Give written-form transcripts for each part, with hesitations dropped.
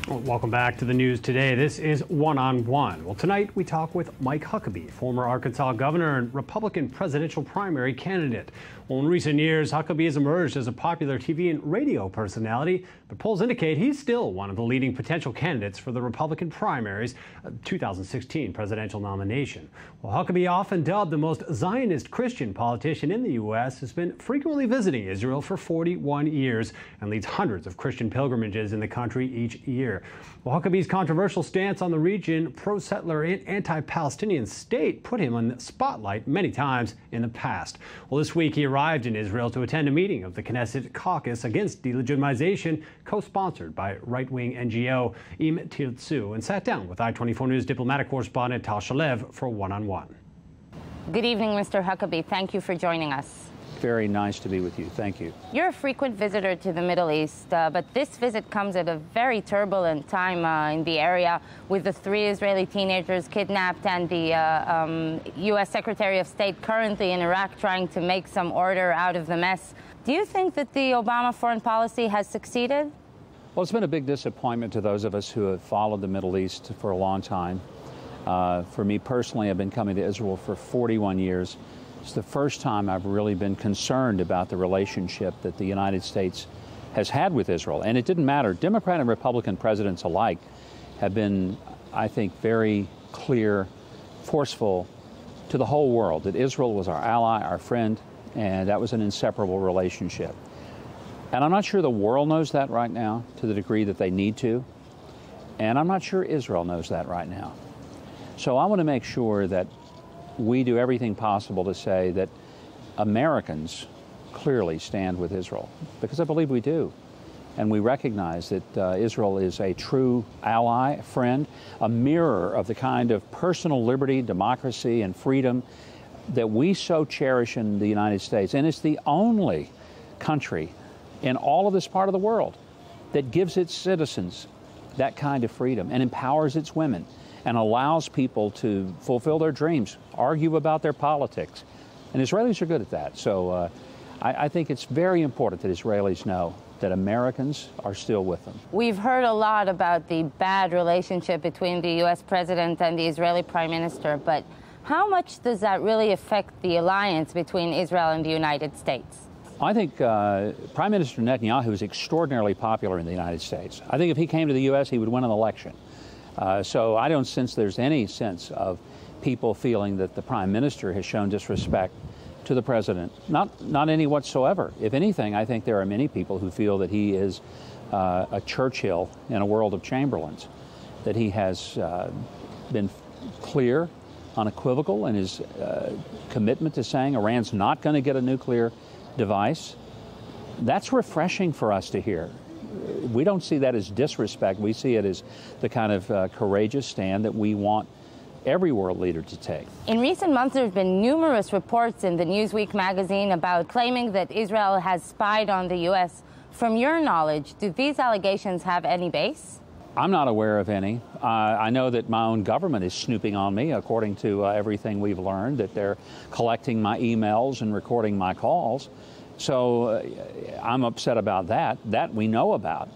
Well, welcome back to the news today. This is One on One. Well, tonight we talk with Mike Huckabee, former Arkansas governor and Republican presidential primary candidate. Well, in recent years, Huckabee has emerged as a popular TV and radio personality, but polls indicate he's still one of the leading potential candidates for the Republican primaries' 2016 presidential nomination. Well, Huckabee, often dubbed the most Zionist Christian politician in the U.S., has been frequently visiting Israel for 41 years and leads hundreds of Christian pilgrimages in the country each year. Well, Huckabee's controversial stance on the region, pro-settler and anti-Palestinian state, put him on the spotlight many times in the past. Well, this week he arrived in Israel to attend a meeting of the Knesset Caucus Against Delegitimization, co-sponsored by right-wing NGO Im Tirtzu, and sat down with I-24 News diplomatic correspondent Tal Shalev for one-on-one. Good evening, Mr. Huckabee. Thank you for joining us. Very nice to be with you. Thank you. You're a frequent visitor to the Middle East, but this visit comes at a very turbulent time in the area, with the 3 Israeli teenagers kidnapped and the U.S. Secretary of State currently in Iraq trying to make some order out of the mess. Do you think that the Obama foreign policy has succeeded? Well, it's been a big disappointment to those of us who have followed the Middle East for a long time. For me personally, I've been coming to Israel for 41 years. It's the first time I've really been concerned about the relationship that the United States has had with Israel. And it didn't matter. Democrat and Republican presidents alike have been, I think, very clear, forceful to the whole world that Israel was our ally, our friend, and that was an inseparable relationship. And I'm not sure the world knows that right now to the degree that they need to. And I'm not sure Israel knows that right now. So I want to make sure that we do everything possible to say that Americans clearly stand with Israel, because I believe we do. And we recognize that Israel is a true ally, friend, a mirror of the kind of personal liberty, democracy, and freedom that we so cherish in the United States. And it's the only country in all of this part of the world that gives its citizens that kind of freedom and empowers its women and allows people to fulfill their dreams, argue about their politics. And Israelis are good at that. So I think it's very important that Israelis know that Americans are still with them. We've heard a lot about the bad relationship between the U.S. president and the Israeli prime minister, but how much does that really affect the alliance between Israel and the United States? I think Prime Minister Netanyahu is extraordinarily popular in the United States. I think if he came to the U.S., he would win an election. So I don't sense there's any sense of people feeling that the prime minister has shown disrespect to the president. Not any whatsoever. If anything, I think there are many people who feel that he is a Churchill in a world of Chamberlains, that he has been clear, unequivocal in his commitment to saying Iran's not going to get a nuclear device. That's refreshing for us to hear. We don't see that as disrespect. We see it as the kind of courageous stand that we want every world leader to take. In recent months, there have been numerous reports in the Newsweek magazine about claiming that Israel has spied on the U.S. From your knowledge, do these allegations have any base? I'm not aware of any. I know that my own government is snooping on me, according to everything we've learned, that they're collecting my emails and recording my calls. So I'm upset about that. That we know about.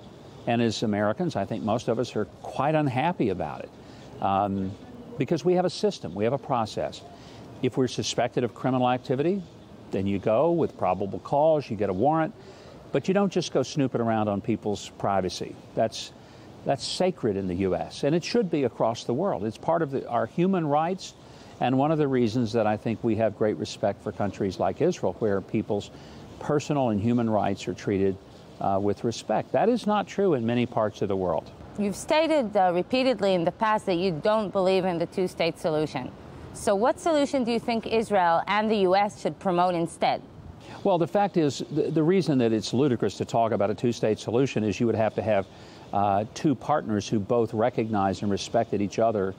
And as Americans, I think most of us are quite unhappy about it because we have a system, we have a process. If we're suspected of criminal activity, then you go with probable cause, you get a warrant, but you don't just go snooping around on people's privacy. That's sacred in the U.S., and it should be across the world. It's part of our human rights, and one of the reasons that I think we have great respect for countries like Israel, where people's personal and human rights are treated with respect. That is not true in many parts of the world. You've stated repeatedly in the past that you don't believe in the two-state solution. So what solution do you think Israel and the U.S. should promote instead? Well, the fact is, the reason that it's ludicrous to talk about a two-state solution is you would have to have two partners who both recognized and respected each other,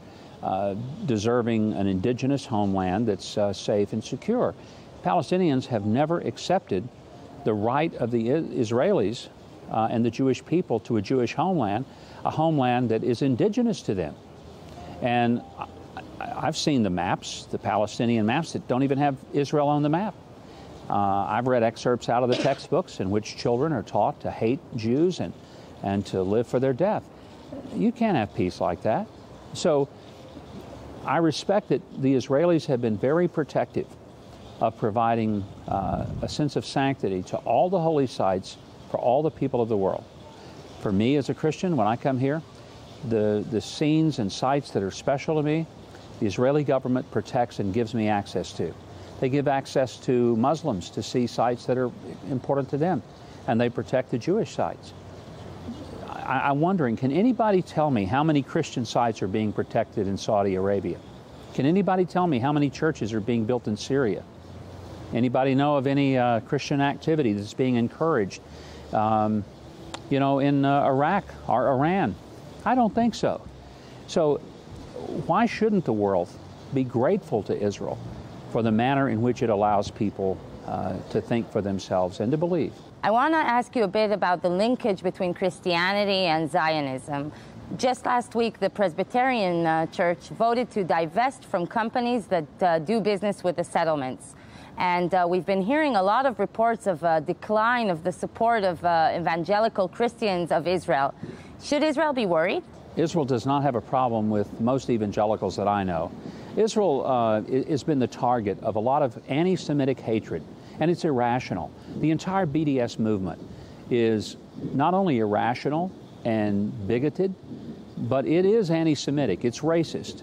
deserving an indigenous homeland that's safe and secure. Palestinians have never accepted the right of the Israelis and the Jewish people to a Jewish homeland, a homeland that is indigenous to them. And I've seen the maps, the Palestinian maps, that don't even have Israel on the map. I've read excerpts out of the textbooks in which children are taught to hate Jews and to live for their death. You can't have peace like that. So I respect that the Israelis have been very protective of providing a sense of sanctity to all the holy sites for all the people of the world. For me as a Christian, when I come here, the scenes and sites that are special to me, the Israeli government protects and gives me access to. They give access to Muslims to see sites that are important to them, and they protect the Jewish sites. I'm wondering, can anybody tell me how many Christian sites are being protected in Saudi Arabia? Can anybody tell me how many churches are being built in Syria? Anybody know of any Christian activity that's being encouraged, in Iraq or Iran? I don't think so. So why shouldn't the world be grateful to Israel for the manner in which it allows people to think for themselves and to believe? I want to ask you a bit about the linkage between Christianity and Zionism. Just last week, the Presbyterian Church voted to divest from companies that do business with the settlements. And we've been hearing a lot of reports of a decline of the support of evangelical Christians of Israel. Should Israel be worried? Israel does not have a problem with most evangelicals that I know. Israel has been the target of a lot of anti-Semitic hatred, and it's irrational. The entire BDS movement is not only irrational and bigoted, but it is anti-Semitic, it's racist.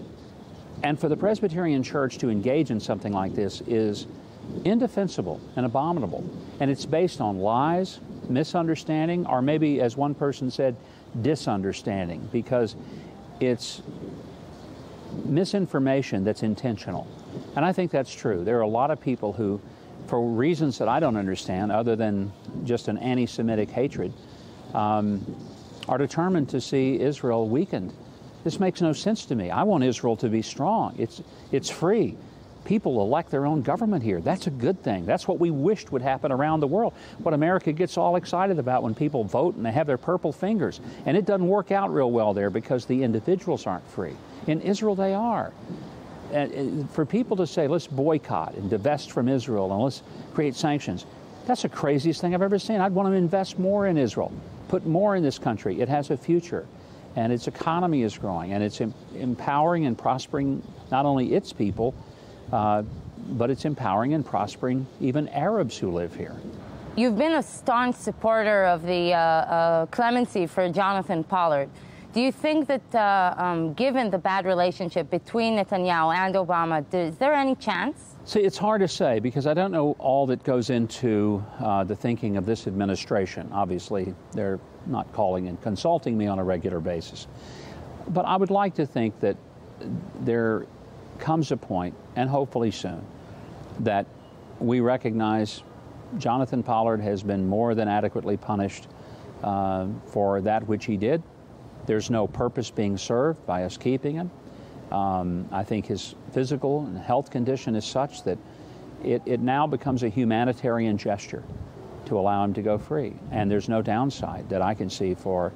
And for the Presbyterian Church to engage in something like this is indefensible and abominable. And it's based on lies, misunderstanding, or maybe, as one person said, disunderstanding, because it's misinformation that's intentional. And I think that's true. There are a lot of people who, for reasons that I don't understand, other than just an anti-Semitic hatred, are determined to see Israel weakened. This makes no sense to me. I want Israel to be strong. It's free. People elect their own government here. That's a good thing. That's what we wished would happen around the world. What America gets all excited about when people vote and they have their purple fingers. And it doesn't work out real well there because the individuals aren't free. In Israel, they are. And for people to say, let's boycott and divest from Israel and let's create sanctions, that's the craziest thing I've ever seen. I'd want to invest more in Israel, put more in this country. It has a future, and its economy is growing, and it's empowering and prospering not only its people, but it's empowering and prospering even Arabs who live here. You've been a staunch supporter of the clemency for Jonathan Pollard. Do you think that, given the bad relationship between Netanyahu and Obama, is there any chance? See, it's hard to say because I don't know all that goes into the thinking of this administration. Obviously, they're not calling and consulting me on a regular basis. But I would like to think that there comes a point, and hopefully soon, that we recognize Jonathan Pollard has been more than adequately punished for that which he did. There's no purpose being served by us keeping him. I think his physical and health condition is such that it now becomes a humanitarian gesture to allow him to go free. And there's no downside that I can see for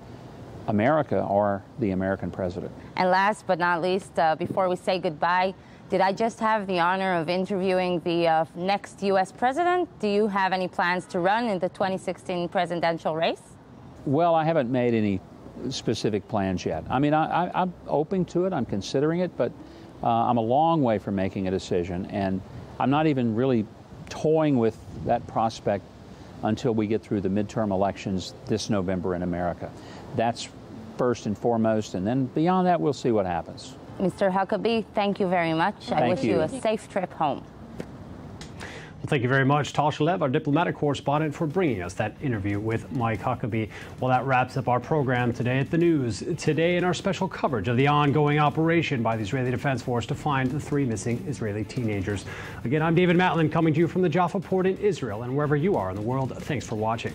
America or the American president. And last but not least, before we say goodbye, did I just have the honor of interviewing the next U.S. president? Do you have any plans to run in the 2016 presidential race? Well, I haven't made any specific plans yet. I mean, I'm open to it, I'm considering it, but I'm a long way from making a decision, and I'm not even really toying with that prospect until we get through the midterm elections this November in America. That's first and foremost, and then beyond that, we'll see what happens. Mr. Huckabee, thank you very much. I wish you a safe trip home. Well, thank you very much, Tal Shalev, our diplomatic correspondent, for bringing us that interview with Mike Huckabee. Well, that wraps up our program today at the news. Today, in our special coverage of the ongoing operation by the Israeli Defense Force to find the 3 missing Israeli teenagers. Again, I'm David Matlin, coming to you from the Jaffa Port in Israel, and wherever you are in the world, thanks for watching.